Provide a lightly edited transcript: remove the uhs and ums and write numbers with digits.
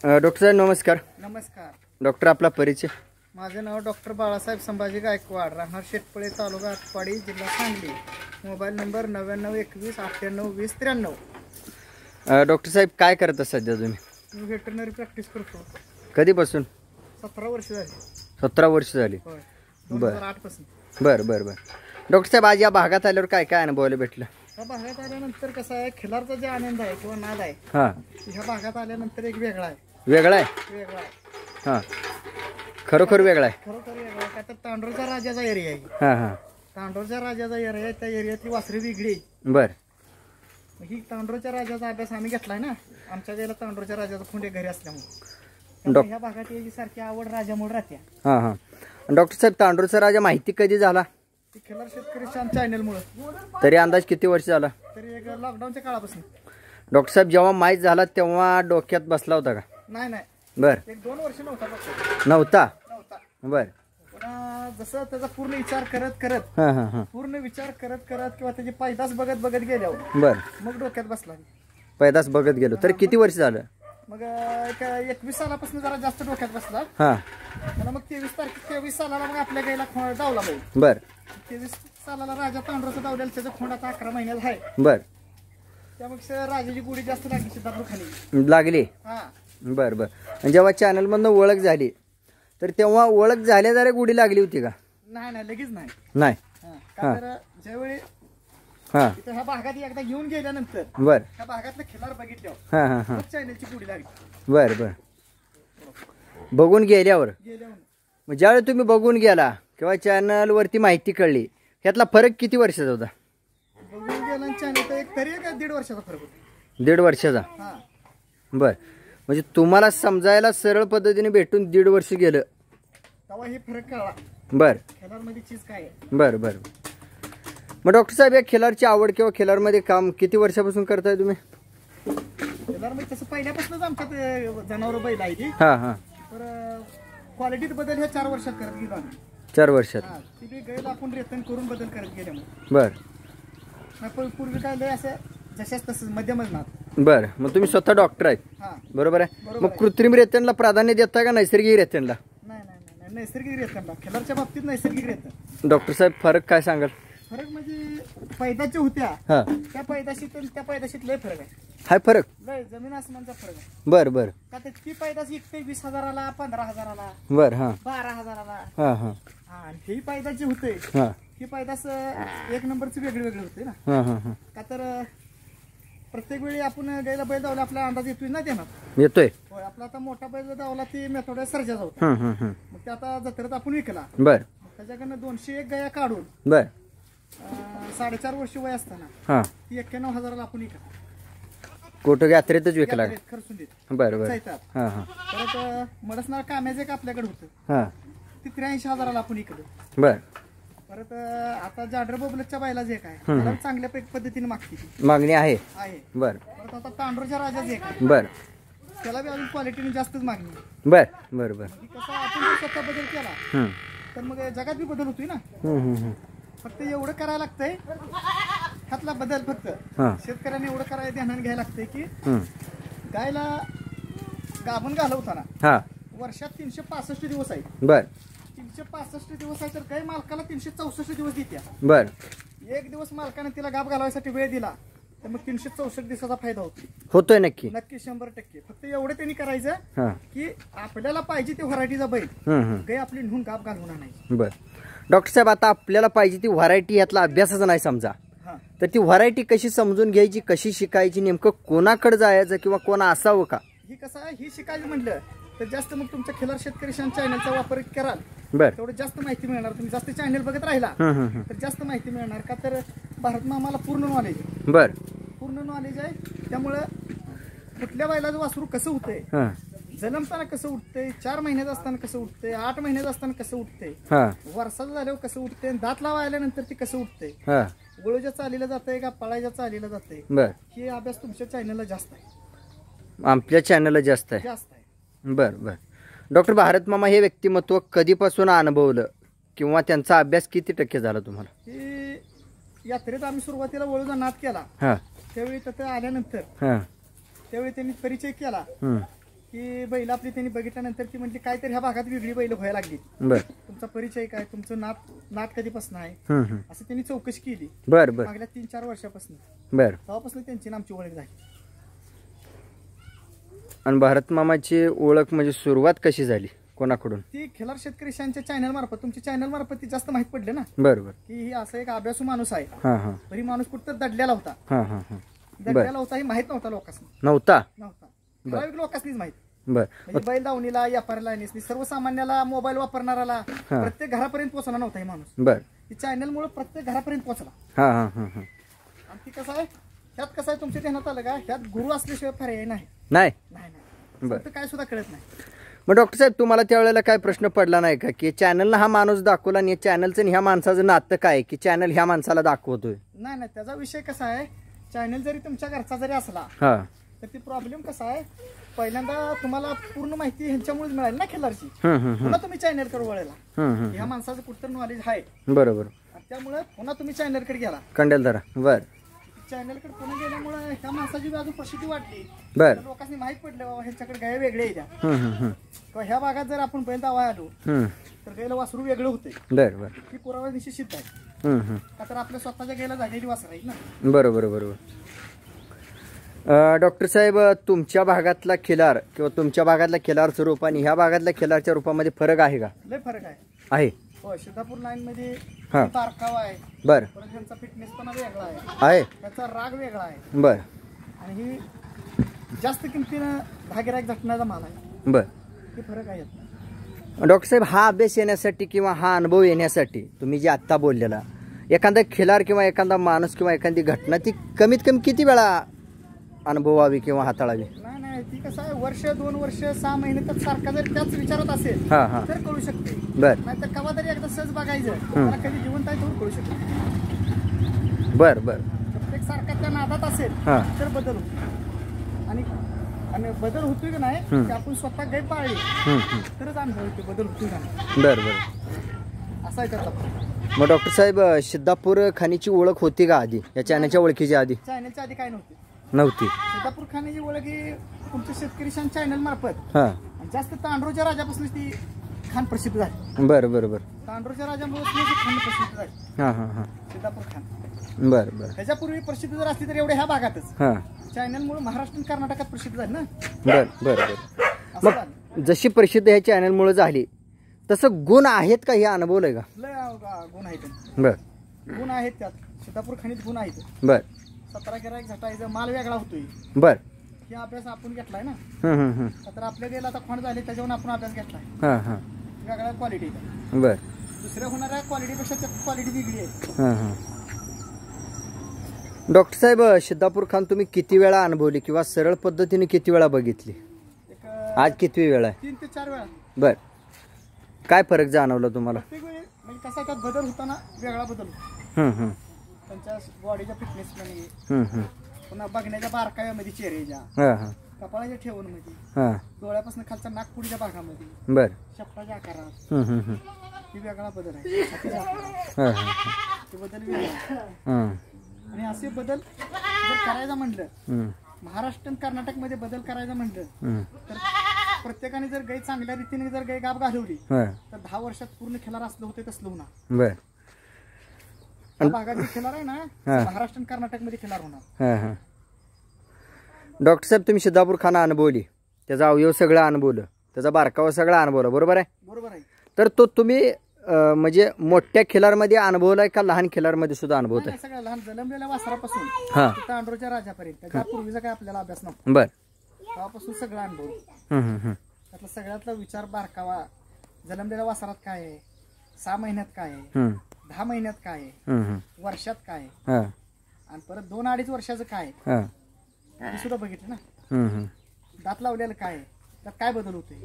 Doctor साहेब नमस्कार. नमस्कार. Doctor आपला परिचय. माझे नाव डॉक्टर बाळासाहेब संभाजी गायकवाड, राहणार शेटपळे, तालुका आटपाडी, जिल्हा सांगली. Mobile number 9921982093. डॉक्टर साहेब काय करता सध्या तुम्ही? मी व्हेटरनरी प्रॅक्टिस करतो. कधीपासून? 17 वर्ष झाली. 17 वर्ष झाली. होय, 2008 पासून. बरं बरं बरं. डॉक्टर साहेब आज या भागात आल्यावर काय काय अनुभवायला भेटलं? ह्या भागात आल्यानंतर कसं आहे, खिलारचा जे आनंद आहे किंवा नाद आहे हां ह्या भागात आल्यानंतर एक वेगळा आहे. वेगळा आहे? वेगळा आहे. हां खरोखर वेगळा आहे. खरोखर वेगळा आहे. का तर तांडूरच्या राजाचा एरिया आहे. हां हां तांडूरच्या राजाचा एरिया आहे. त्या एरियातली वासरी वेगळी आहे. बरं. ही तांडूरच्या राजाचा अभ्यास आम्ही घेतलाय ना. आमच्या वेळेला तांडूरच्या राजाचा खुंडे घरी असल्यामुळे ह्या भागात याची सारखी आवड राजामुळे राहते. हां हां. डॉक्टर साहेब तांडूरचा राजा माहिती कधी झाला? ती खिलार शेतकरी चॅनलमुळे. तरी अंदाज किती वर्ष झाला? तरी एक लॉकडाऊनच्या काळापासून. डॉक्टर साहेब जेव्हा माहीत झाला तेव्हा डोक्यात बसला होता का? नाही नाही, बर. 1-2 वर्ष नव्हता. नव्हता? बर. पुन्हा जसं त्याचा पूर्ण विचार करत हां हां हां पूर्ण विचार करत किंवा त्याची पैदास बघत गेल्यावर बर मग डोक्यात बसला. पैदास बघत गेलो. तर किती वर्ष झालं? मग एक 21 सालापासून जरा जास्त डोक्यात बसला. हां. मग 23 सालाला मग आपल्या गायला खोंड डावला पाहिजे. बर. 23 सालाला राजा तांडूरचा डावलेला त्याचा खोंड आता 11 महिन्याला आहे. बर. त्यामुळे राजाची गुढी जास्त लागली सिद्धार्थ खाली लागली. हा. बर बर. जव्हा चॅनलमधनं ओळख झाली तर तेव्हा ओळख झाल्या जरा गुढी लागली होती का? नाही लगेच नाही. नाही. का तर ज्यावेळी हां ह्या भागात एकदा घेऊन गेल्यानंतर बर ह्या भागातलं खिलार बघितल्यावर हां हां हां चॅनलची गुढी लागली. बर बर. बघून गेल्यावर मग ज्यावेळी तुम्ही बघून गेला किंवा चॅनलवरती माहिती कळली ह्यातला फरक किती वर्षाचा होता? बघून गेला चॅनल तर तरी 1.5 वर्षाचा फरक होता. 1.5 वर्षाचा? हा. बर. म्हणजे तुम्हाला समजायला सरळ पद्धतीने भेटून 1.5 वर्ष गेलं तेव्हा हे फरक कळला. बर. खिलार मध्ये चीज काय आहे. बर बर. मग डॉक्टर साहेब या खिलारची आवड किंवा खिलारमध्ये काम किती वर्षापासून करताय तुम्ही? खिलार मध्ये तसं पहिल्यापासूनच आमच्यात जनावर बैल आहे ती. हां हां. तर क्वालिटीत बदल ह्या 4 वर्षात करत गेलो आम्ही. 4 वर्षात? ती गैल आपण रेतन करून बदल करत गेल्यामुळे. बर. पूर्वी काय लय असं जशाच तसंच मध्यमच ना. बर. मग तुम्ही स्वतः डॉक्टर आहेत, बरोबर आहे? मग कृत्रिम रेतनला प्राधान्य देता का नैसर्गिक रेतनला? नाही नैसर्गिक रेतनला. खिलारच्या बाबतीत नैसर्गिक रेतन. डॉक्टर साहेब फरक काय सांगाल? फरक म्हणजे पैदाच्या होत्या त्या पैदाशीत लय फरक आहे. हाय फरक? लय जमीन आसमानचा फरक आहे. बर बर. का ती पैदास विकते 20,000ला, 15,000ला, बर. हां 12,000ला. हां हां. आणि ही पैदास जी होते हां ही पैदास एक नंबरची वेगळी होते ना. हां हां हां. का तर प्रत्येक वेळी आपण गायला बैल धावला आपला अंदाज येतोय ना देणार. येतोय. होय. आपला आता मोठा बैल धावला ती मेथोडा सर्जा जाऊ. मग ते आता जत्रेत आपण विकला. बर. त्याच्याकडनं 201 गाया काढून बर 4.5 वर्ष वय असताना हां ती 91,000ला आपण विकला. कुठं यात्रेतच विकला? खर्चून देत. बर बर. हां हां. परत मडसनाळ काम्याचं एक आपल्याकडे होतं हां ती 83,000ला आपण विकलं. बर. परत आता जाडर बबलच्या बायला जे काय त्याला चांगल्या पद्धतीने मागते ती मागणी आहे. बर. परत आता तांडूरच्या राजा जे काय बर त्याला बी अजून क्वालिटीने जास्तच मागणी. बर बर बर. कसं आपण जर स्वतः बदल केला तर मग जगात बी बदल होतोय ना. फक्त एवढं करायला लागतंय ह्यातला बदल फक्त शेतकऱ्यांनी एवढं करायला ध्यानाने घ्यायला लागतंय की गायला गाभण घालवताना वर्षात 365 दिवस आहे. बर. 365 दिवस आहे तर काही मालकाला 364 दिवस देत्या. बर. एक दिवस मालकाने तिला गाभ घालवायसाठी वेळ दिला तर मग 364 दिवसाचा फायदा होतोय. नक्की 100%. फक्त एवढं त्यांनी करायचं की आपल्याला पाहिजे ते व्हरायटीचा बैल गाय आपली नेऊन गाभ घालवून आणायची. बर. डॉक्टर साहेब आता आपल्याला पाहिजे ती व्हरायटी यातला अभ्यासच नाही समजा तर ती व्हरायटी कशी समजून घ्यायची, कशी शिकायची, नेमकं कोणाकडे जायचं किंवा कोणा असावं का? ही कसं आहे, ही शिकायचं म्हटलं तर जास्त मग तुमच्या खिलार शेतकरी चॅनलचा वापर कराल बर तेवढं जास्त माहिती मिळणार. तुम्ही जास्त चॅनल बघत राहिला तर जास्त माहिती मिळणार. का तर भारत आम्हाला पूर्ण नॉलेज आहे. बर. पूर्ण नॉलेज आहे. त्यामुळं कुठल्या बैलाचं वासरू कसं होतंय, जन्मताना कसं उठतंय, 4 महिन्यात असताना कसं उठतंय, 8 महिन्यात असताना कसं उठतंय, वर्षाचं झाल्यावर कसं उठतंय, दात लावायल्यानंतर ते कसं उठतंय, गोळूच्या चालीला जातंय का पळायच्या चालीला जातंय, हे अभ्यास तुमच्या चॅनलला जास्त आहे. आपल्या चॅनलला जास्त आहे. बर बर. डॉक्टर भारत मामा हे व्यक्तिमत्व कधीपासून अनुभवलं किंवा त्यांचा अभ्यास किती टक्के झाला तुम्हाला? यात्रेत आम्ही सुरुवातीला वळूचा नाद केला त्यावेळी तिथे आल्यानंतर त्यावेळी त्यांनी परिचय केला की बैल आपली त्यांनी बघितल्यानंतर ती म्हणजे काहीतरी ह्या भागात वेगळी बैल व्हायला लागली. बर तुमचा परिचय काय, तुमचं नात कधीपासून आहे असं त्यांनी चौकशी केली. बर बर मागल्या 3-4 वर्षापासून. बर तेव्हापासून त्यांची आमची ओळख झाली. आणि भारत मामाची ओळख म्हणजे सुरुवात कशी झाली, कोणाकडून? ती खिलार शेतकरी चॅनल मार्फत, तुमच्या चॅनल मार्फत ती जास्त माहित पडले ना. बरोबर. की ही असं एक अभ्यासू माणूस आहे. हा हा तरी माणूस कुठं दडलेला होता. हा हा हा दडलेला होता हे माहित नव्हता लोकांना. नव्हता ठराविक लोकांनीच माहित. बर म्हणजे बैल दावणीला, व्यापाऱ्याला, सर्वसामान्याला, मोबाईल वापरणाऱ्याला प्रत्येक घरापर्यंत पोहोचला नव्हता हे माणूस. बर ती चॅनल मुळे प्रत्येक घरापर्यंत पोहोचला. हा हा हा हा आणि ती कसं आहे, ह्यात कसं आहे तुमच्या ध्यानात आलं का, ह्यात गुरु असल्याशिवाय पर्याय नाही. नाही नाही काय सुद्धा कळत नाही. मग डॉक्टर साहेब तुम्हाला त्यावेळेला काय प्रश्न पडला नाही का की चॅनलला हा माणूस दाखवला आणि चॅनलचं आणि ह्या माणसाचं नातं काय की चॅनल ह्या माणसाला दाखवतोय? नाही त्याचा विषय कसा आहे, चॅनल जरी तुमच्या घरचा जरी असला हा तर ती प्रॉब्लेम कसा आहे, पहिल्यांदा तुम्हाला पूर्ण माहिती ह्यांच्यामुळेच मिळाली ना खिल्लारची. पुन्हा तुम्ही चॅनल कडे वळायला ह्या माणसाचं कुठं नॉलेज आहे. बरोबर. त्यामुळे पुन्हा तुम्ही चॅनल कडे गेला. कंडेलधरा. बर चॅनल कडे पुन्हा गेल्यामुळे ह्या माणसाची बाजू प्रसिद्धी वाढली. बर लोकांनी माहित पडलं बाबा ह्यांच्याकडे गाय वेगळे येत्या किंवा ह्या भागात जर आपण बैल दावा आलो तर गायला वासरू वेगळं होते. बर बर ही पुरावा निश्चित सिद्ध आहे. का तर आपल्या स्वतःच्या गायला झालेली वासर आहेत ना. बरोबर बरोबर. डॉक्टर साहेब तुमच्या भागातला खिलार किंवा तुमच्या भागातला खिलारचं रूप आणि ह्या भागातल्या खिलारच्या रूपामध्ये फरक आहे का? लय फरक आहे. आहे. हो, सिद्धापूर लाईन मध्ये हा. बारकावा आहे. बर. परत त्यांचा फिटनेस पण वेगळा आहे. त्याचा राग वेगळा आहे. बर. आणि ही जास्त किमतीनं धागेराक झटण्याचा माल आहे. बर. हे फरक आहे. डॉक्टर साहेब हा अभ्यास येण्यासाठी किंवा हा अनुभव येण्यासाठी तुम्ही जे आत्ता बोललेला एखादा खिलार किंवा एखादा माणूस किंवा एखादी घटना ती कमीत कमी किती वेळा अनुभवावी किंवा हाताळावी? नाही ती कसं आहे, वर्ष 2 वर्ष 6 महिने तर सारखा जर त्याच विचारात असेल तर कळू शकते. बर. नाही तर कवा तरी एकदा सहज बघायचं, त्याला कधी जिवंत आहे तर कळू शकते. बर बर. प्रत्येक सारखा त्या नादात असेल तर बदल होतो. आणि बदल होतोय की नाही की आपण स्वतः गाय पाळली तरच अनुभव होतो बदल होतोय का नाही. बर बर. असा आहे त्याचा. मग डॉक्टर साहेब सिद्धापूर खानीची ओळख होती का आधी, या चॅनलच्या ओळखीच्या आधी? चॅनलच्या आधी काय नव्हती. सिद्धापूर खाण्याची ओळख ही तुमच्या शेतकरी चॅनल मार्फत जास्त तांडूरच्या राजापासून ती खान प्रसिद्ध झाली. बर बर बर. तांडूरच्या राजामुळे खान प्रसिद्ध झाली. सिद्धापूर खान. बर बर. त्याच्यापूर्वी प्रसिद्ध जर असली तर एवढ्या ह्या भागातच चॅनलमुळे महाराष्ट्र कर्नाटकात प्रसिद्ध झाली ना. बर बर बर. मग जशी प्रसिद्ध ह्या चॅनलमुळे झाली तसं गुण आहेत का हे अनुभवलंय का? लय गुण आहेत. बर. गुण आहेत त्यात. सिद्धापूर खाणीत गुण आहेत. बर. 17 गिराईक झटायचं, माल वेगळा होतोय. बर. हे अभ्यास आपण घेतलाय ना. तर आपल्या गेला आता खोंड झाले त्याच्यावर आपण अभ्यास घेतलाय. वेगळ्या क्वालिटी. बर. दुसऱ्या होणाऱ्या क्वालिटीपेक्षा त्यात क्वालिटी वेगळी आहे. डॉक्टर साहेब सिद्धापूर खान तुम्ही किती वेळा अनुभवली किंवा सरळ पद्धतीने किती वेळा बघितली? आज किती वेळा आहे? 3 ते 4 वेळा. बर. काय फरक जाणवला तुम्हाला? म्हणजे कसा त्यात बदल होताना वेगळा बदल होतो. त्यांच्या बॉडीच्या फिटनेस मध्ये, पुन्हा बघण्याच्या बारकाव्यामध्ये, चेहऱ्याच्या, कपाळाच्या ठेवण मध्ये, डोळ्यापासून खालच्या नागपुडीच्या भागामध्ये, बर, शेपटाच्या आकारात ही वेगळा बदल आहे. बदल वेगळा. आणि असे बदल जर करायचं म्हटलं, महाराष्ट्र कर्नाटक मध्ये बदल करायचं म्हटलं तर प्रत्येकाने जर गाय चांगल्या रीतीने जर गाय गाब घालवली तर 10 वर्षात पूर्ण खिलार असलं होते तसलं होणार. बर. भागात जे खिलार आहे ना महाराष्ट्र कर्नाटक मध्ये खिलार होणार. डॉक्टर साहेब तुम्ही सिद्धापूर खाना अनुभवली, त्याचा अवयव सगळं अनुभवलं, त्याचा बारकावा सगळा अनुभवला, बरोबर आहे? बरोबर आहे. तर तो तुम्ही म्हणजे मोठ्या खिलारमध्ये अनुभवलाय का लहान खिलारमध्ये सुद्धा अनुभवताय? सगळ्या लहान जन्मलेल्या वासरापासून तांडूरच्या राजापर्यंत त्याच्यापूर्वीचा काय आपल्याला अभ्यास नव्हता. बर. तेव्हापासून सगळा अनुभव. त्यातला सगळ्यातला विचार बारकावा, जन्मलेल्या वासरात काय आहे, 6 महिन्यात काय आहे, 10 महिन्यात काय आहे, वर्षात काय आहे, आणि परत 2-2.5 वर्षाचं काय आहे हे सुद्धा बघितलं ना. दात लावलेलं काय आहे, त्यात काय बदल होतोय.